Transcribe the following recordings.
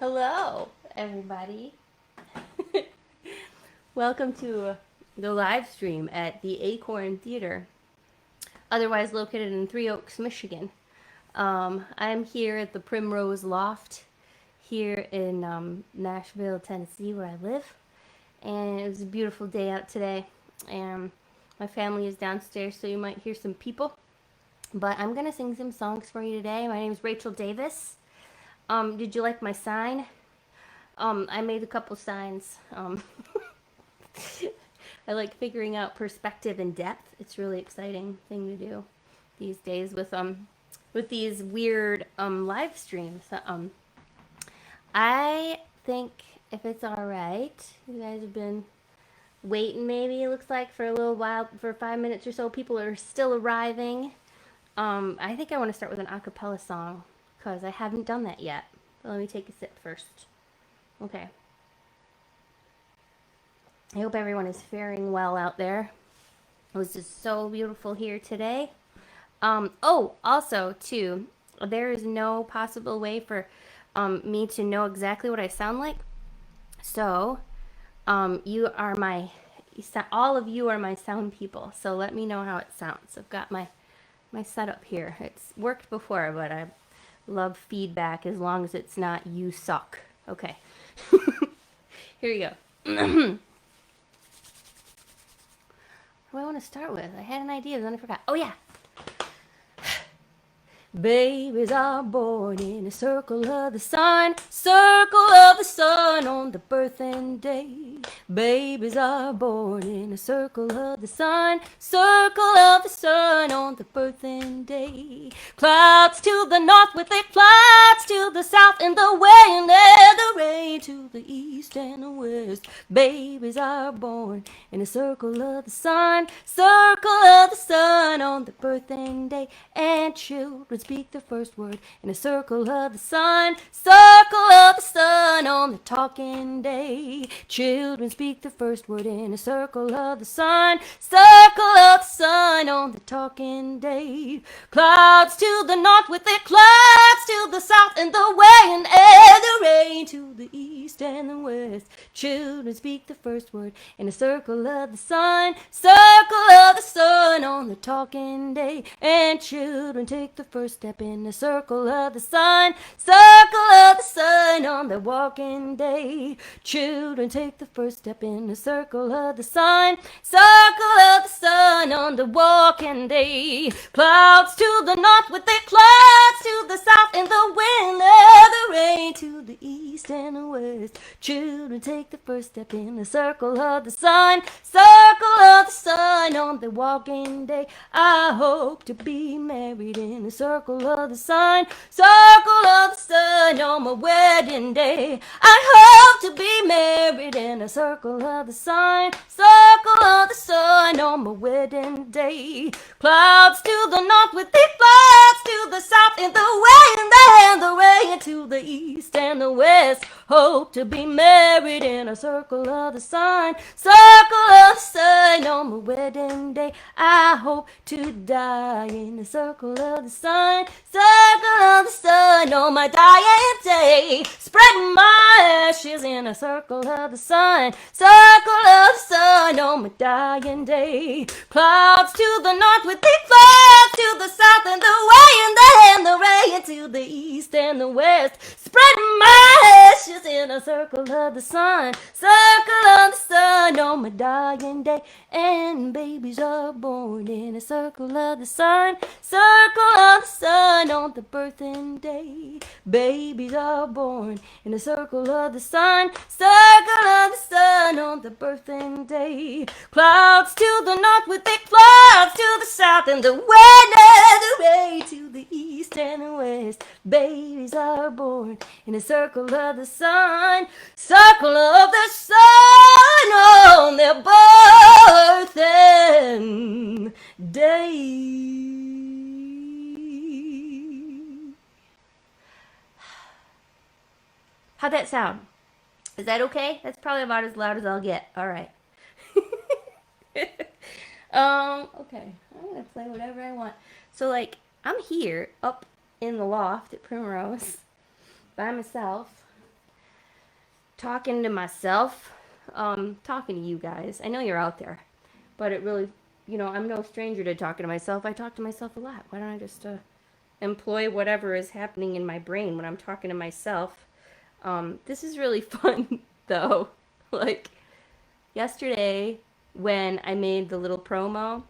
Hello, everybody. Welcome to the live stream at the Acorn Theater, otherwise located in Three Oaks, Michigan. I'm here at the Primrose Loft here in Nashville, Tennessee, where I live. And it was a beautiful day out today. And my family is downstairs, so you might hear some people. But I'm going to sing some songs for you today. My name is Rachael Davis. Did you like my sign? I made a couple signs. I like figuring out perspective and depth. It's really exciting thing to do these days with these weird live streams. I think if it's all right, you guys have been waiting. Maybe it looks like for a little while, for 5 minutes or so. People are still arriving. I think I want to start with an a cappella song because I haven't done that yet. But let me take a sip first. Okay. I hope everyone is faring well out there. It was just so beautiful here today. Also, too, there is no possible way for me to know exactly what I sound like. So, you are all of you are my sound people. So let me know how it sounds. I've got my setup here. It's worked before, but I love feedback as long as it's not you suck. Okay. Here you go. What do I want to start with? I had an idea, but then I forgot. Oh, yeah. Babies are born in a circle of the sun on the birthing day. Babies are born in a circle of the sun on the birthing day. Clouds to the north with their clouds to the south and the wind and the rain to the east and the west. Babies are born in a circle of the sun on the birthing day, and children speak the first word in a circle of the sun on the talking day. Children speak the first word in a circle of the sun on the talking day. Clouds to the north with their clouds to the south and the wind and the rain to the east and the west. Children speak the first word in a circle of the sun on the talking day, and children take the first step in the circle of the sun on the walking day. Children take the first step in the circle of the sun on the walking day. Clouds to the north with their clouds to the south and the wind and the rain to the east and the west. Children take the first step in the circle of the sun on the walking day. I hope to be married in the circle of the sun on my wedding day. I hope to be married in a circle of the sun on my wedding day. Clouds to the north with the clouds to the south and the wind and the rain to the east and the west. Hope to be married in a circle of the sun on my wedding day. I hope to die in a circle of the sun on my dying day. Spreading my ashes in a circle of the sun on my dying day. Clouds to the north with the clouds to the south and the wind and the rain to the east and the west. Spreading my ashes in a circle of the sun on my dying day. And babies are born in a circle of the sun on the birthing day. Babies are born in a circle of the sun on the birthing day. Clouds to the north with their clouds to the south and the wind and the rain to the east and the west. Babies are born in a circle of the sun on their birthing day. How'd that sound? Is that okay? That's probably about as loud as I'll get. All right. Okay. I'm gonna play whatever I want. So like, I'm here up in the loft at Primrose by myself. talking to myself, talking to you guys. I know you're out there, but it really, I'm no stranger to talking to myself. I talk to myself a lot. Why don't I just employ whatever is happening in my brain when I'm talking to myself? This is really fun, though. Like, yesterday, when I made the little promo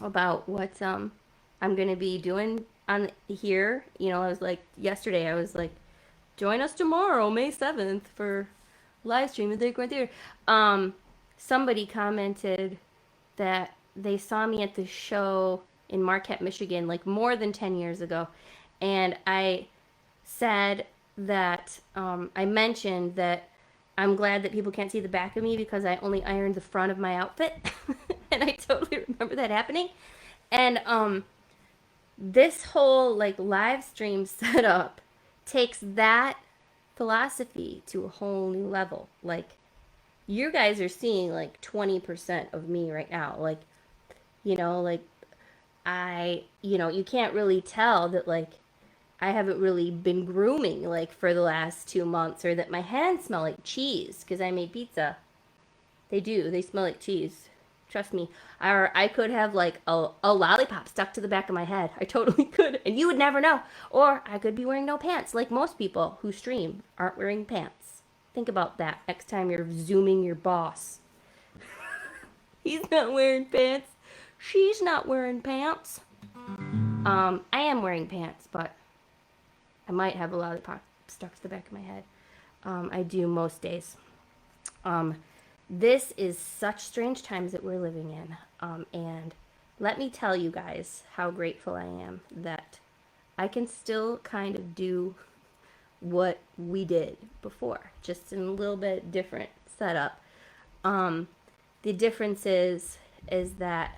about what I'm going to be doing on here, I was like, yesterday, I was like, join us tomorrow, May 7th, for live stream at the Acorn Theater. Somebody commented that they saw me at the show in Marquette, Michigan, like more than 10 years ago. And I said that, I mentioned that I'm glad that people can't see the back of me because I only ironed the front of my outfit. And I totally remember that happening. And this whole like live stream setup takes that philosophy to a whole new level. Like, you guys are seeing like 20% of me right now. Like, like you can't really tell that like I haven't really been grooming like for the last 2 months, or that my hands smell like cheese because I made pizza. They do. They smell like cheese. Trust me. Or I could have like a lollipop stuck to the back of my head. I totally could. And you would never know. Or I could be wearing no pants like most people who stream aren't wearing pants. Think about that next time you're Zooming your boss. He's not wearing pants. She's not wearing pants. I am wearing pants, but I might have a lollipop stuck to the back of my head. I do most days. This is such strange times that we're living in. And let me tell you guys how grateful I am that I can still kind of do what we did before, just in a little bit different setup. The difference is that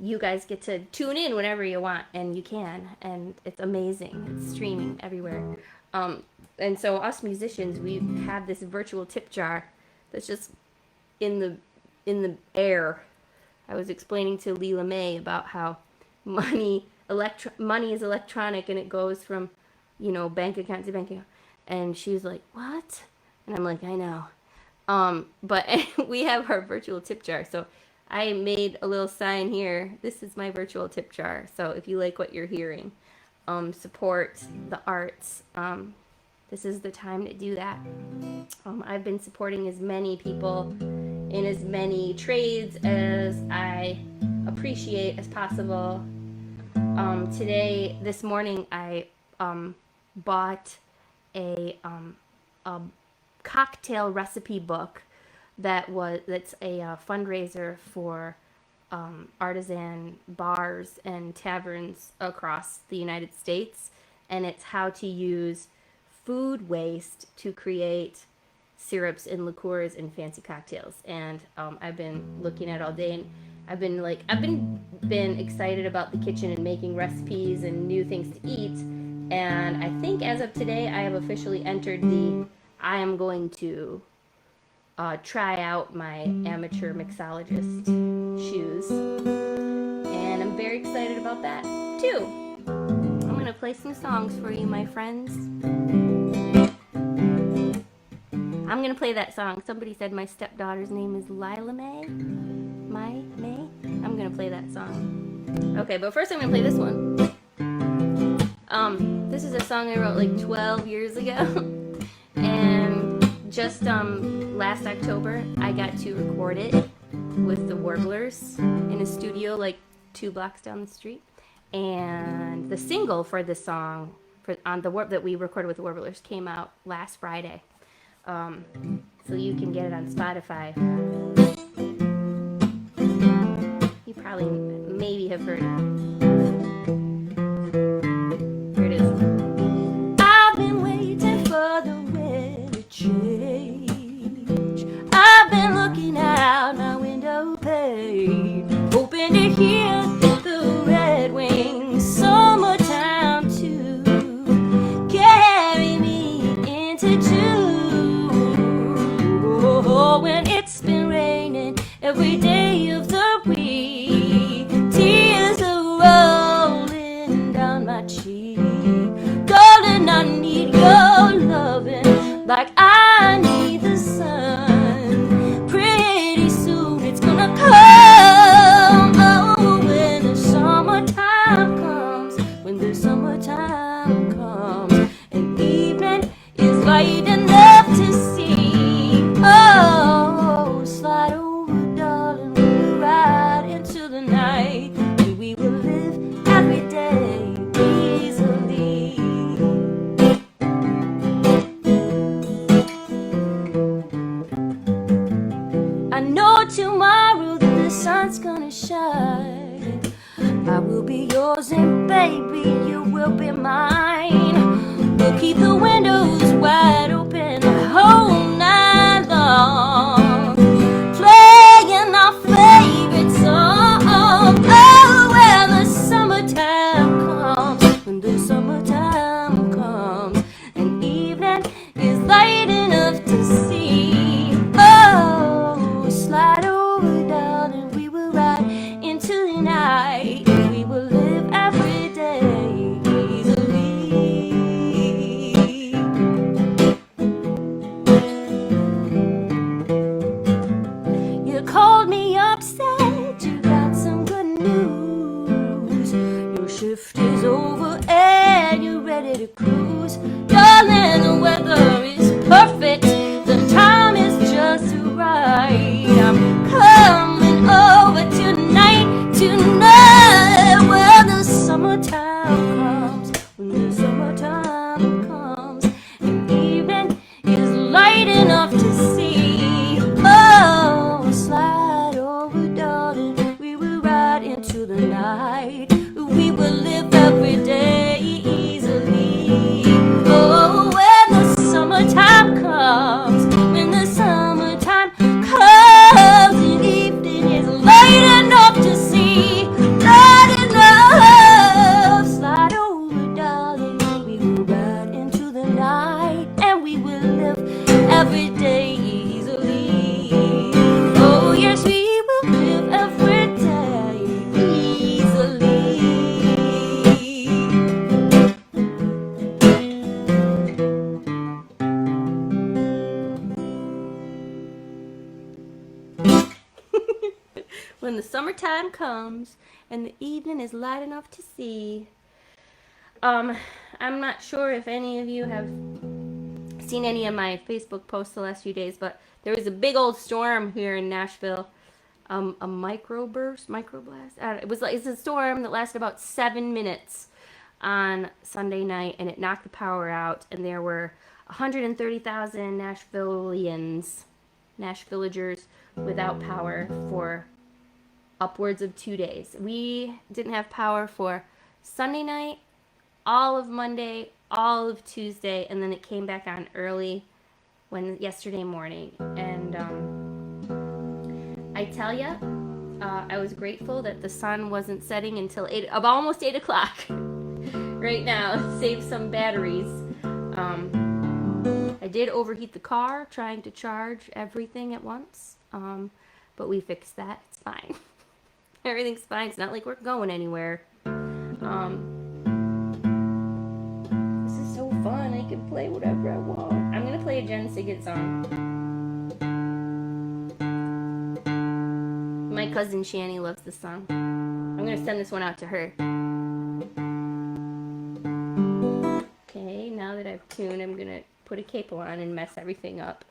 you guys get to tune in whenever you want, and you can, and it's amazing. It's streaming everywhere. And so us musicians, we have this virtual tip jar that's just in the air. I was explaining to Leela May about how money is electronic, and it goes from, bank account to bank account. And she was like, what? And I'm like, I know. But we have our virtual tip jar. So I made a little sign here. This is my virtual tip jar. So if you like what you're hearing, support the arts, this is the time to do that. I've been supporting as many people in as many trades as I appreciate as possible. This morning, I bought a cocktail recipe book that's a fundraiser for artisan bars and taverns across the United States, and it's how to use food waste to create syrups and liqueurs and fancy cocktails. And I've been looking at it all day, and I've been excited about the kitchen and making recipes and new things to eat. And I think as of today, I have officially entered I am going to try out my amateur mixologist shoes, and I'm very excited about that too. I'm gonna play some songs for you, my friends. I'm gonna play that song. Somebody said my stepdaughter's name is Lila May. May? I'm gonna play that song. Okay, but first I'm gonna play this one. This is a song I wrote like 12 years ago. And just last October, I got to record it with the Warblers in a studio like 2 blocks down the street. And the single for this song that we recorded with the Warblers came out last Friday. So you can get it on Spotify. You probably maybe have heard it. Here it is. I've been waiting for the weather change. I've been looking out my window pane, hoping to hear the red wings summertime to carry me into June. Oh, when it's been raining every day of the week, tears are rolling down my cheek. Darling, I need your loving like I need the sun. Pretty soon it's gonna come. Oh, when the summertime comes, when the summertime comes, and evening is light enough to see. Oh, slide over, darling, we'll ride into the night, and we will live every day easily. I know tomorrow that the sun's gonna shine. I will be yours and baby, you will be mine. We'll keep the windows wide open the whole night long, playing our favorite song. Oh, when the summertime comes, when the summertime comes, and evening is light enough to see. Oh, slide over, darling, we will ride into the night. We will live every day easily. You called me up, said you got some good news. Your shift is over and you're ready to cruise. Darling, the weather is perfect. The time is just right. I'm coming over tonight, tonight. When the summertime comes, when the summertime comes, and evening is light enough to see. Oh, slide over, darling, we will ride into the night. We will live every day easily. Oh, when the summertime comes, when the summertime comes, and evening is light enough to see, light enough. Slide over, darling, we will ride into the night, and we will live every day easily. Oh, yes, we will live every day easily. When the summertime comes and the evening is light enough to see. I'm not sure if any of you have seen any of my Facebook posts the last few days, but there was a big old storm here in Nashville. A microblast. It's a storm that lasted about 7 minutes on Sunday night, and it knocked the power out, and there were 130,000 Nashvillagers without power for upwards of 2 days. We didn't have power for Sunday night, all of Monday, all of Tuesday, and then it came back on early yesterday morning. And I tell you, I was grateful that the sun wasn't setting until almost 8 o'clock. Right now, save some batteries. I did overheat the car trying to charge everything at once, but we fixed that. It's fine. Everything's fine. It's not like we're going anywhere. This is so fun. I can play whatever I want. I'm going to play a Jen Siggett song. My cousin Shani loves this song. I'm going to send this one out to her. Okay, now that I've tuned, I'm going to put a capo on and mess everything up.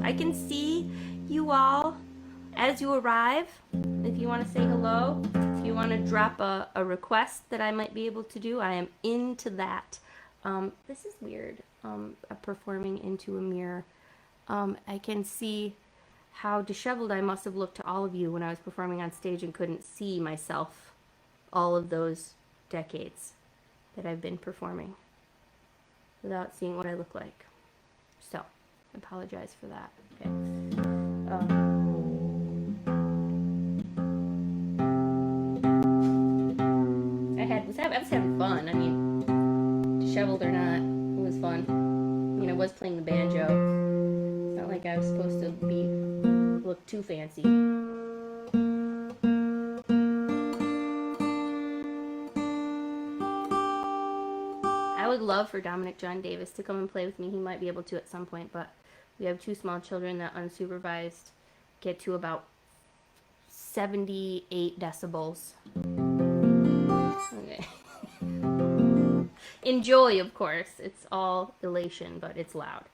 I can see you all as you arrive. If you want to say hello, if you want to drop a request that I might be able to do, I am into that. This is weird, performing into a mirror. I can see how disheveled I must have looked to all of you when I was performing on stage and couldn't see myself all of those decades that I've been performing without seeing what I look like. So, I apologize for that. Okay. I was having fun. I mean, disheveled or not, it was fun. I mean, I was playing the banjo. It's not like I was supposed to look too fancy. I I would love for Dominic John Davis to come and play with me. He might be able to at some point, but we have 2 small children that unsupervised get to about 78 decibels. Okay. Enjoy, of course. It's all elation, but it's loud.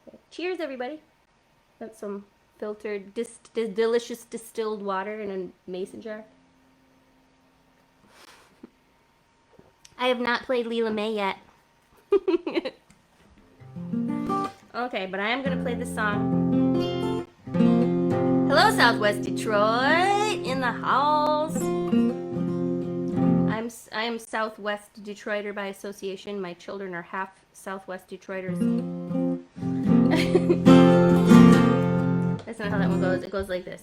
Okay. Cheers, everybody. That's some filtered, delicious distilled water in a mason jar. I have not played Leela May yet. Okay, but I am going to play this song. Hello, Southwest Detroit, in the halls. I am Southwest Detroiter by association. My children are half Southwest Detroiters. That's not how that one goes. It goes like this.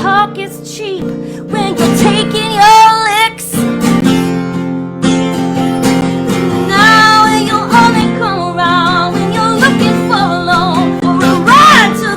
talk is cheap when you're taking your licks. Now you'll only come around when you're looking for a loan or a ride to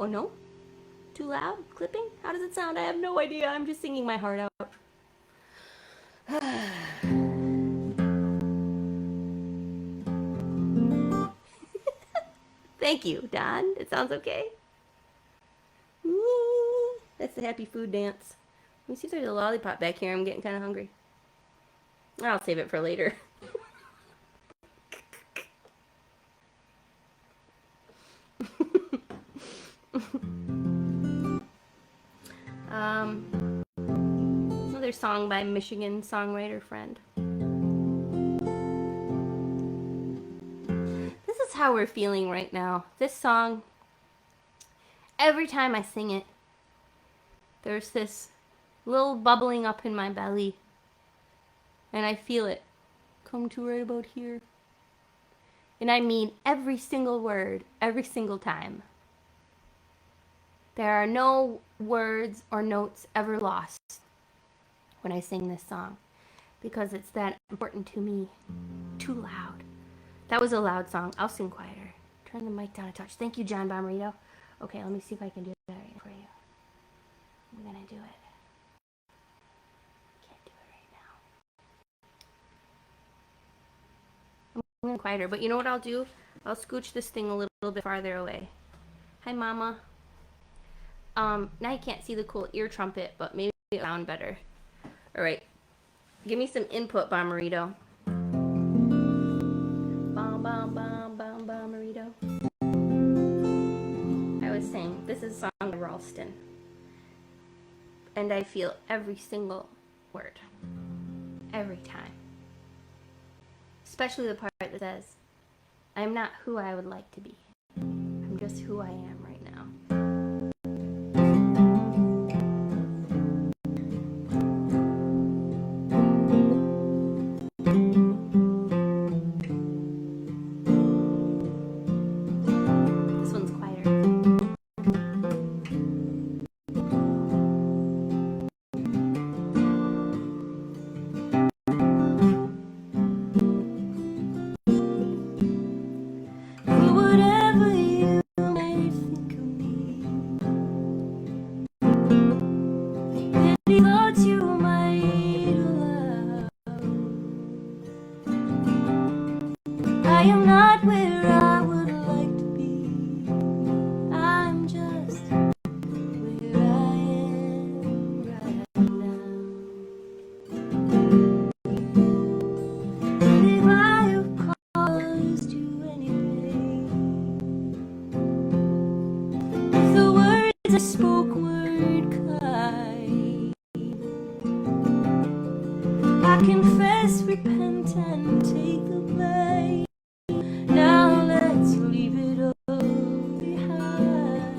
Oh no? Too loud? Clipping? How does it sound? I have no idea. I'm just singing my heart out. Thank you, Don. It sounds okay. That's the happy food dance. Let me see if there's a lollipop back here. I'm getting kind of hungry. I'll save it for later. Another song by Michigan songwriter friend. This is how we're feeling right now. This song, every time I sing it, there's this little bubbling up in my belly, and I feel it come to right about here. And I mean every single word, every single time. There are no words or notes ever lost when I sing this song, because it's that important to me. Too loud. That was a loud song. I'll sing quieter. Turn the mic down a touch. Thank you, John Bomarito. Okay, let me see if I can do that for you. I'm gonna do it. Can't do it right now. I'm going quieter, but you know what I'll do? I'll scooch this thing a little bit farther away. Hi, Mama. Now you can't see the cool ear trumpet, but maybe it'll sound better. All right, give me some input, Bomarito. Bomarito. I was saying, this is a song by Ralston, and I feel every single word, every time. Especially the part that says, I'm not who I would like to be. I'm just who I am right now. I am not where I would like to be. I'm just where I am right now. And if I have caused you any pain, if the words I spoke weren't kind, I confess, repent, and take the blame. Now let's leave it all behind.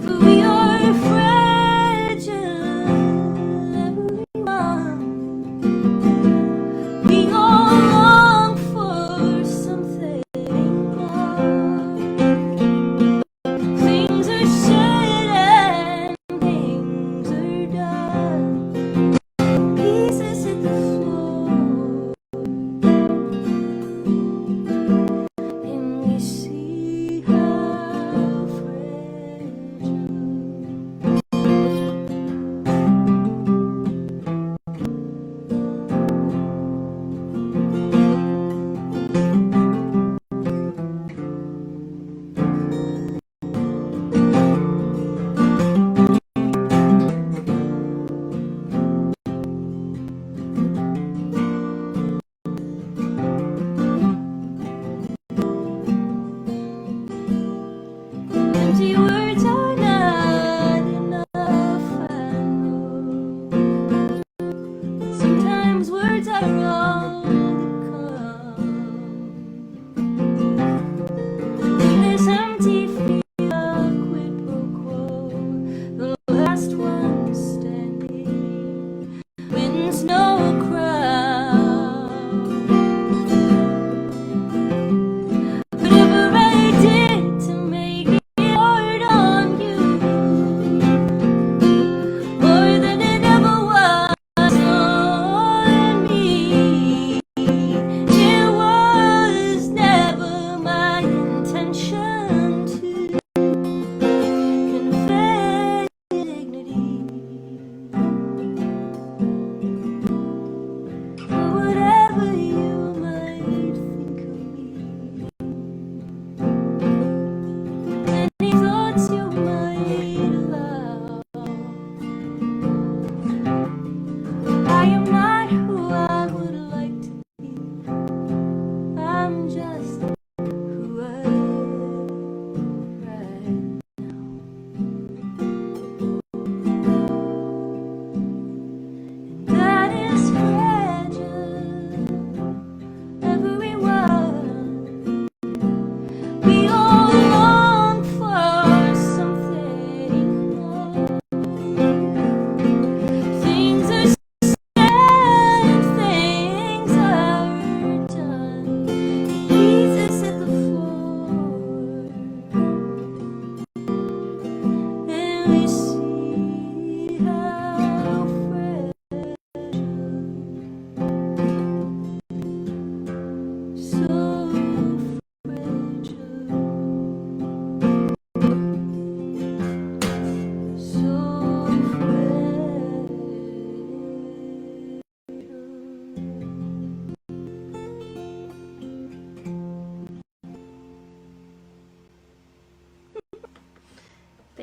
For we are fragile, everyone. We all long for something more. Things are said and things are done.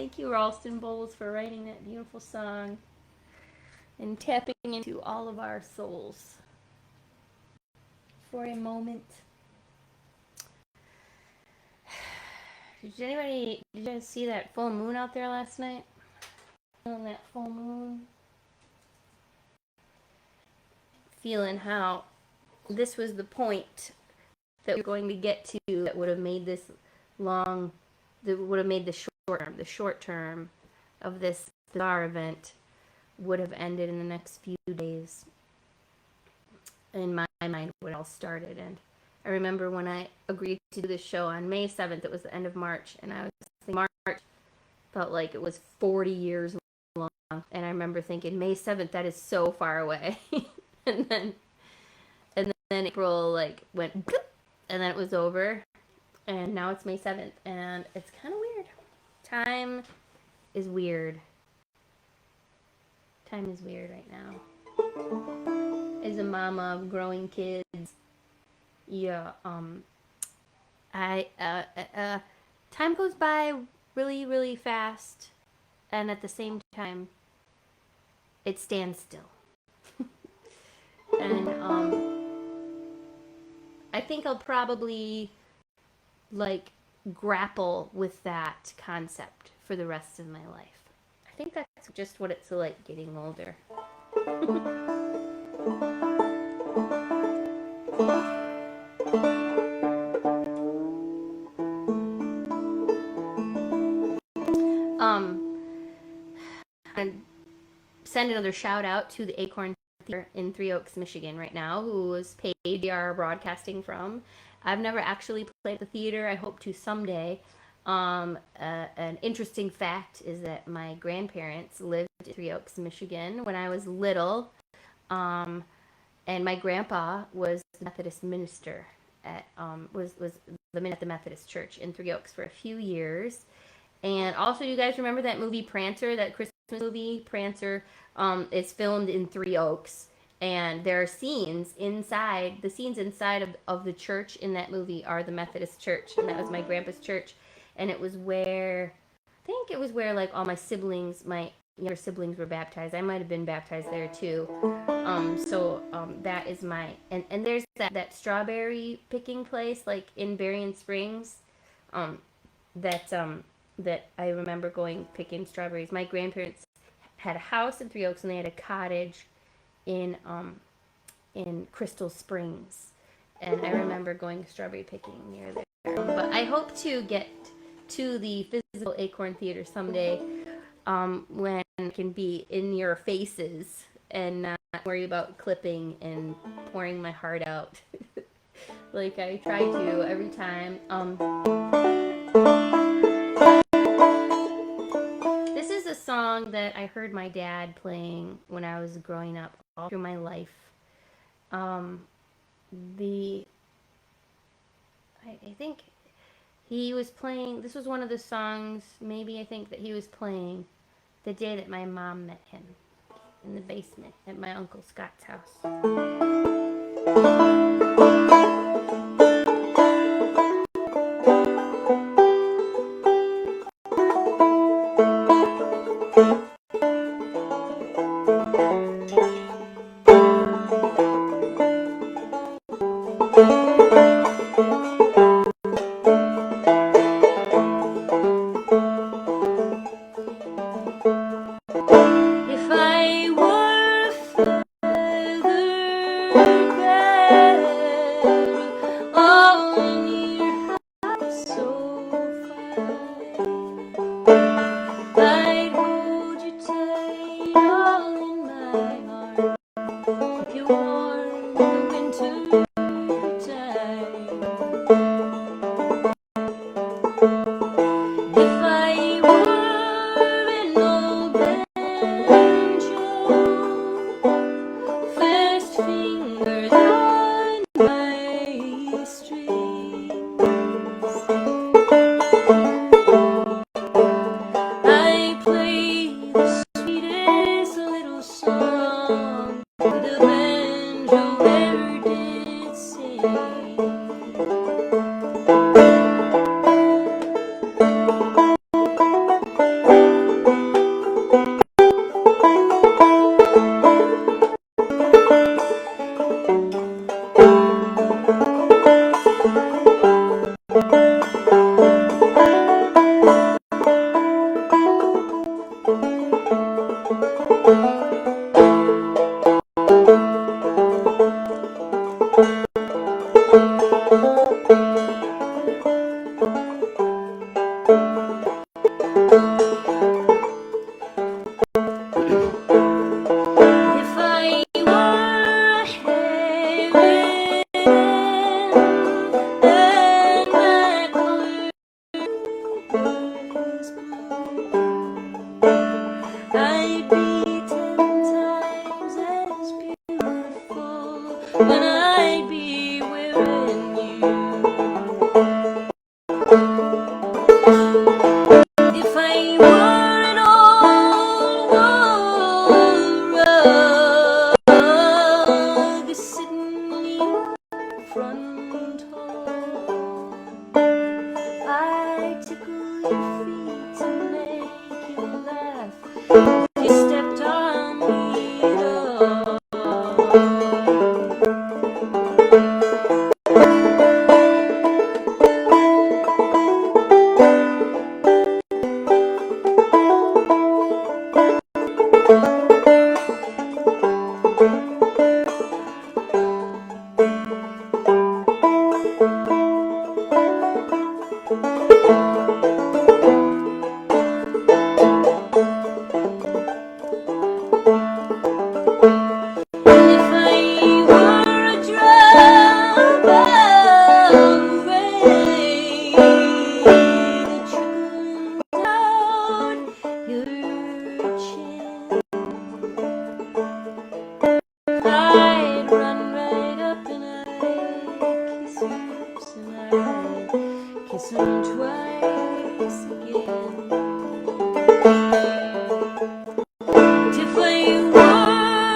Thank you, Ralston Bowles, for writing that beautiful song and tapping into all of our souls for a moment. Did you guys see that full moon out there last night? On that full moon? Feeling how this was the point that we were going to get to that would have made this long, that would have made the short term of this bizarre event would have ended in the next few days. In my mind, when it all started. And I remember when I agreed to do this show on May 7th, it was the end of March, and I was thinking March felt like it was 40 years long. And I remember thinking, May 7th, that is so far away. and then April like went, and then it was over. And now it's May 7th, and it's kind of weird. Time is weird. Time is weird right now. As a mama of growing kids, yeah, time goes by really, really fast, and at the same time, it stands still. And I think I'll probably like grapple with that concept for the rest of my life. I think that's just what it's like getting older. And send another shout out to the Acorn Theater in Three Oaks, Michigan right now, who was paid we are broadcasting from. I've never actually played at the theater. I hope to someday. An interesting fact is that my grandparents lived in Three Oaks, Michigan when I was little. And my grandpa was the Methodist minister at was the minister at the Methodist Church in Three Oaks for a few years. And also, you guys remember that movie Prancer, that Christmas movie Prancer? It's filmed in Three Oaks, and there are scenes inside. The scenes inside of the church in that movie are the Methodist Church, and that was my grandpa's church. And it was where, I think it was where like all my siblings, my younger siblings were baptized. I might have been baptized there too. That is my, and there's that strawberry picking place like in Berrien Springs, that I remember going picking strawberries. My grandparents had a house in Three Oaks, and they had a cottage in Crystal Springs, and I remember going strawberry picking near there. But I hope to get to the physical Acorn Theater someday, when I can be in your faces and not worry about clipping and pouring my heart out like I try to every time. This is a song that I heard my dad playing when I was growing up all through my life. I think he was playing, this was one of the songs, maybe I think that he was playing the day that my mom met him in the basement at my Uncle Scott's house. If I were a feather bed kiss him twice again. If I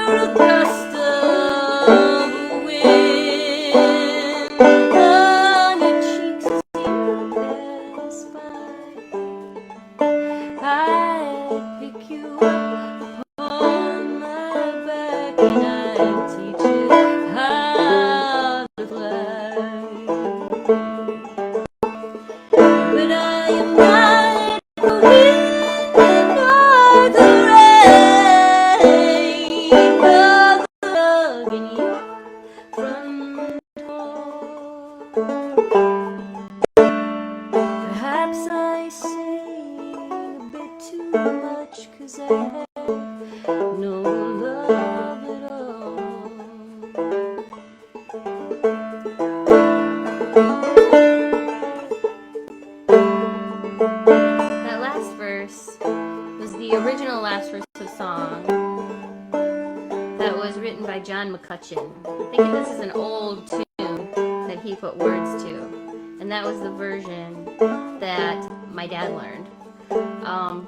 were a gust of wind on your cheeks as you pass by, I'd pick you up on my back and I'd teach you how to fly. But I am not the wind nor the rain nor the love in your front door. Perhaps I sing a bit too much 'cause I have no love at all. That last verse was the original last verse of the song that was written by John McCutcheon. I think this is an old tune that he put words to, and that was the version that my dad learned.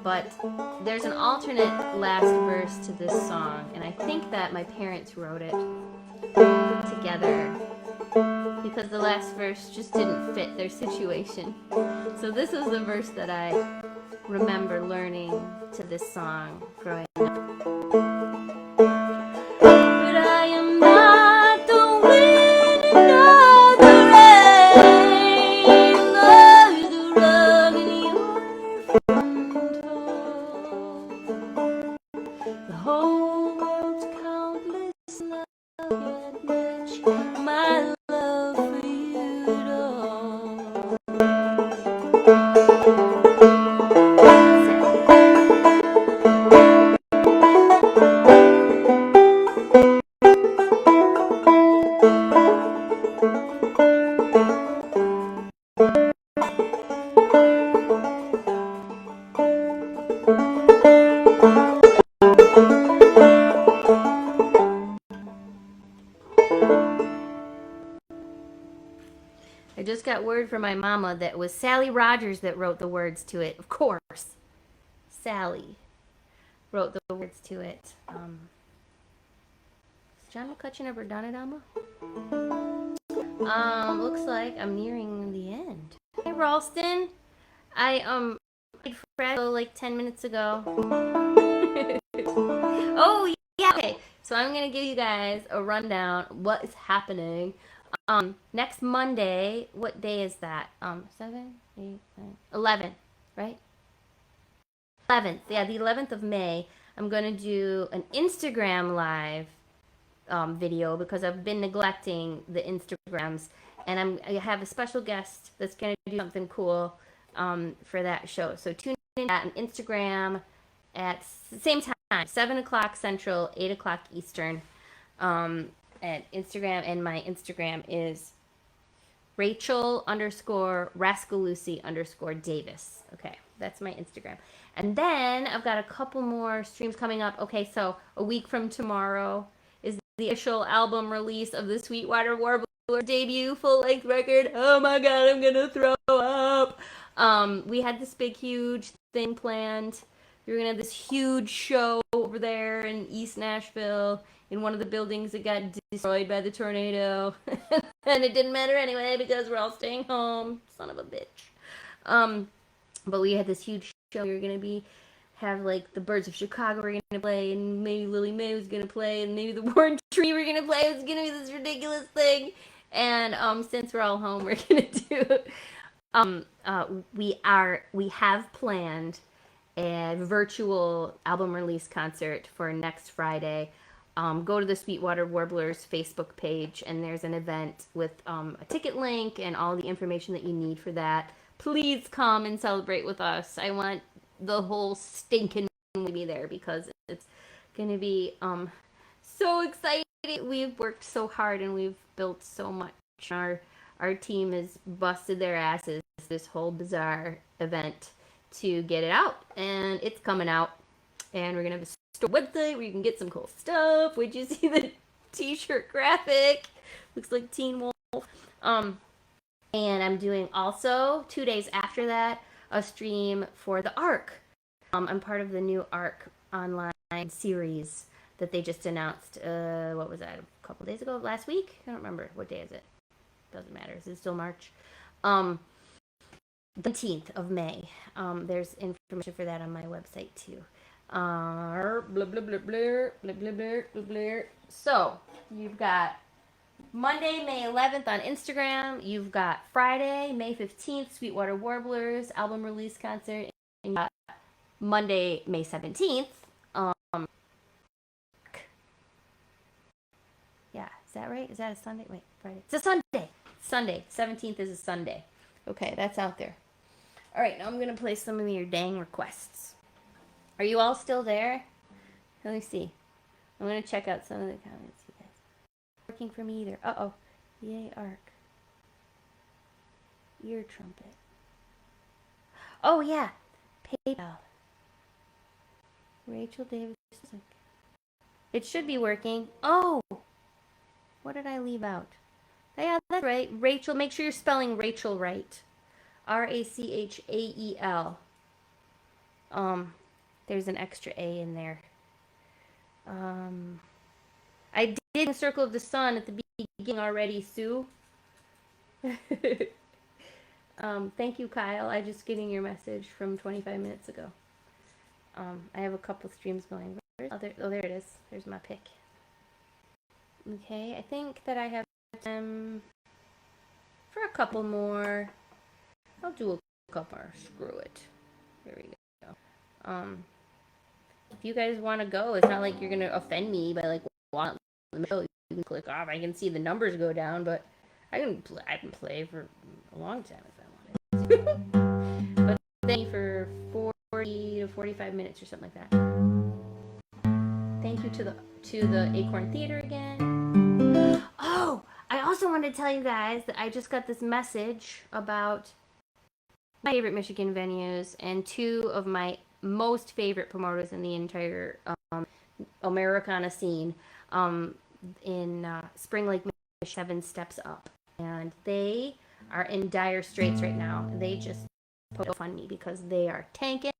But there's an alternate last verse to this song, and I think that my parents wrote it together because the last verse just didn't fit their situation. So this is the verse that I remember learning to this song growing up. But I am not the wind nor the rain nor the rug in your front hall. The whole world's countless love can't match my love for you at all. I just got word from my mama that it was Sally Rogers that wrote the words to it. Of course, Sally wrote the words to it. Has John McCutcheon ever done it, Alma? Looks like I'm nearing the end. Hey, Ralston. I played Fraggle like 10 minutes ago. Oh, yeah. Okay, so I'm gonna give you guys a rundown what is happening. Next Monday, what day is that? 7, 8, 9, 11, right? 11th, yeah, the 11th of May. I'm gonna do an Instagram live video because I've been neglecting the Instagrams, and I have a special guest that's gonna do something cool for that show. So tune in on Instagram at the same time, 7 o'clock Central, 8 o'clock Eastern. At Instagram, and my Instagram is Rachael_Davis. Okay, that's my Instagram. And then I've got a couple more streams coming up. Okay, so a week from tomorrow is the official album release of the Sweetwater Warbler debut full-length record. Oh my god, I'm gonna throw up. We had this big, huge thing planned. We were gonna have this huge show over there in East Nashville in one of the buildings that got destroyed by the tornado. And it didn't matter anyway because we're all staying home. Son of a bitch. But we had this huge show. We were gonna have like the Birds of Chicago were gonna play, and maybe Lily Mae was gonna play, and maybe the Warren Tree were gonna play. It was gonna be this ridiculous thing. And since we're all home, we're gonna do we have planned a virtual album release concert for next Friday. Go to the Sweetwater Warblers Facebook page, and there's an event with a ticket link and all the information that you need for that. Please come and celebrate with us. I want the whole stinking to be there because it's going to be so exciting. We've worked so hard and we've built so much. Our team has busted their asses this whole bizarre event to get it out, and it's coming out, and we're going to have a store website where you can get some cool stuff. Would you see the t-shirt graphic? Looks like Teen Wolf. And I'm doing also 2 days after that a stream for the ARC. I'm part of the new ARC online series that they just announced. What was that? A couple days ago? Last week? I don't remember. What day is it? Doesn't matter. Is it still March? The 19th of May. There's information for that on my website too. Blah, blah, blah, blah, blah, blah, blah, blah, blah. So you've got Monday, May 11th on Instagram. You've got Friday, May 15th, Sweetwater Warblers album release concert. And you got Monday, May 17th. Yeah, is that right? Is that a Sunday? Wait, Friday. It's a Sunday. Sunday. 17th is a Sunday. Okay, that's out there. All right, now I'm going to play some of your dang requests. Are you all still there? Let me see. I'm going to check out some of the comments, you guys. Working for me either. Uh-oh. Yay, ARC. Ear trumpet. Oh, yeah. PayPal. Rachael Davis. It should be working. Oh! What did I leave out? Yeah, that's right. Rachel. Make sure you're spelling Rachel right. Rachael. There's an extra A in there. I did Circle of the Sun at the beginning already, Sue. Thank you, Kyle. I'm just getting your message from 25 minutes ago. I have a couple streams going. Oh, there it is. There's my pick. Okay, I think that I have time for a couple more. I'll do a couple more. Screw it. There we go. If you guys want to go, it's not like you're gonna offend me by like want the show. You can click off. I can see the numbers go down, but I can play for a long time if I wanted. But thank you for 40 to 45 minutes or something like that. Thank you to the Acorn Theater again. Oh, I also wanted to tell you guys that I just got this message about my favorite Michigan venues and two of my most favorite promoters in the entire Americana scene in Spring Lake, Michigan, 7 Steps Up. And they are in dire straits right now. They just fund me because they are tanking.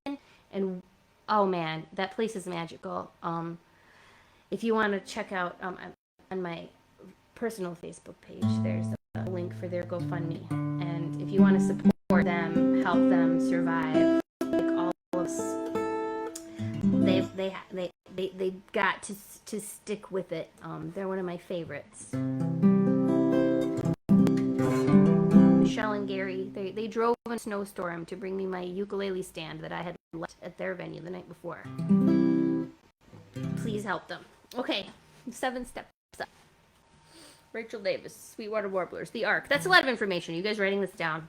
And oh man, that place is magical. If you want to check out on my personal Facebook page, there's a link for their GoFundMe. And if you want to support them, help them survive, like all of us, they got to stick with it. They're one of my favorites. Michelle and Gary, they drove in a snowstorm to bring me my ukulele stand that I had left at their venue the night before. Please help them. Okay, 7 Steps Up. Rachael Davis, Sweetwater Warblers, the ARC. That's a lot of information. Are you guys writing this down?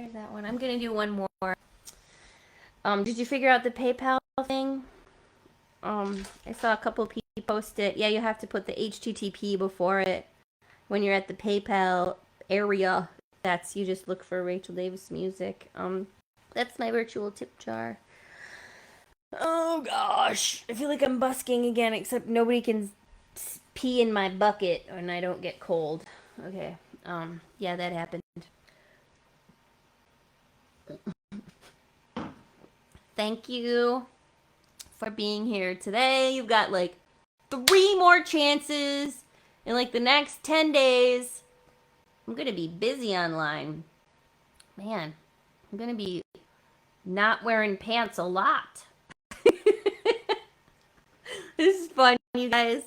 there's that one. I'm gonna do one more. Did you figure out the PayPal thing? I saw a couple people post it. Yeah, you have to put the HTTP before it when you're at the PayPal area. You just look for Rachael Davis music. That's my virtual tip jar. Oh gosh, I feel like I'm busking again, except nobody can pee in my bucket and I don't get cold. Okay. Yeah, that happened. Thank you for being here today. You've got like 3 more chances in like the next 10 days. I'm going to be busy online. Man, I'm going to be not wearing pants a lot. This is fun, you guys.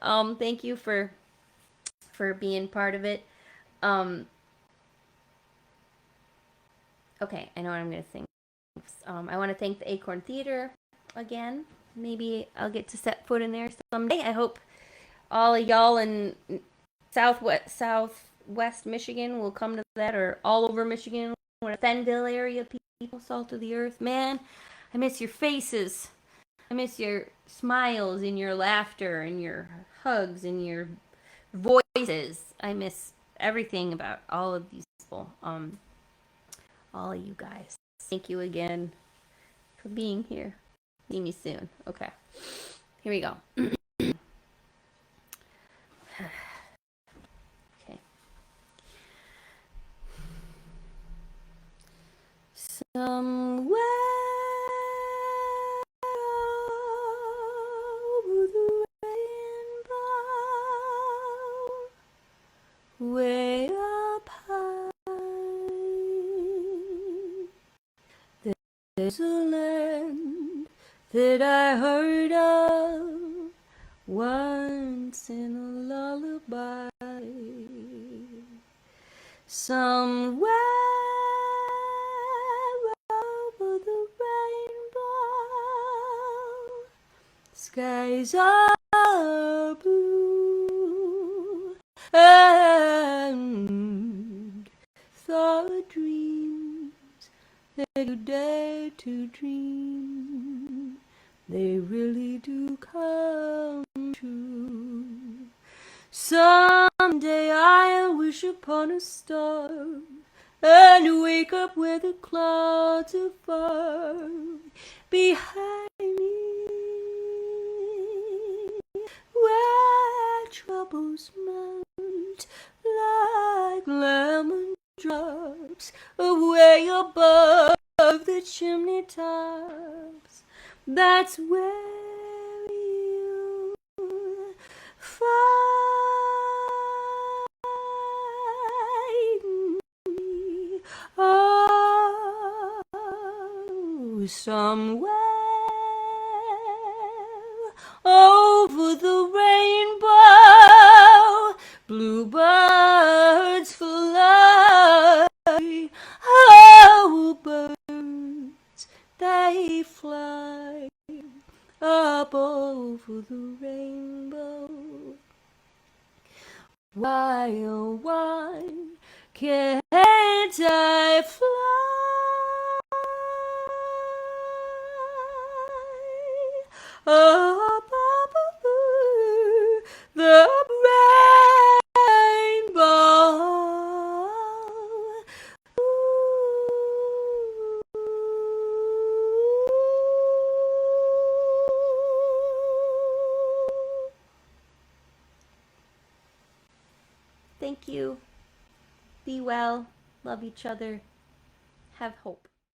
Thank you for being part of it. Okay, I know what I'm going to sing. I want to thank the Acorn Theater again. Maybe I'll get to set foot in there someday. I hope all of y'all in Southwest Michigan will come to that, or all over Michigan, or Fenville area people, salt of the earth. Man, I miss your faces. I miss your smiles and your laughter and your hugs and your voices. I miss everything about all of these people. All of you guys. Thank you again for being here. See me soon. Okay. Here we go. Okay. Somewhere over the rainbow, way up high, there's a land that I heard of once in a lullaby. Somewhere over the rainbow, skies are blue, and the dreams that you dare to dream, they really do come true. Someday I'll wish upon a star and wake up where the clouds are far behind me, where troubles melt like lemon drops away above the chimney tops. That's where you find me. Oh, somewhere over the rainbow, bluebirds fly. Oh, birds, they fly up over the rainbow. Why, oh, why can't I fly up over the rainbow? Thank you. Be well. Love each other. Have hope.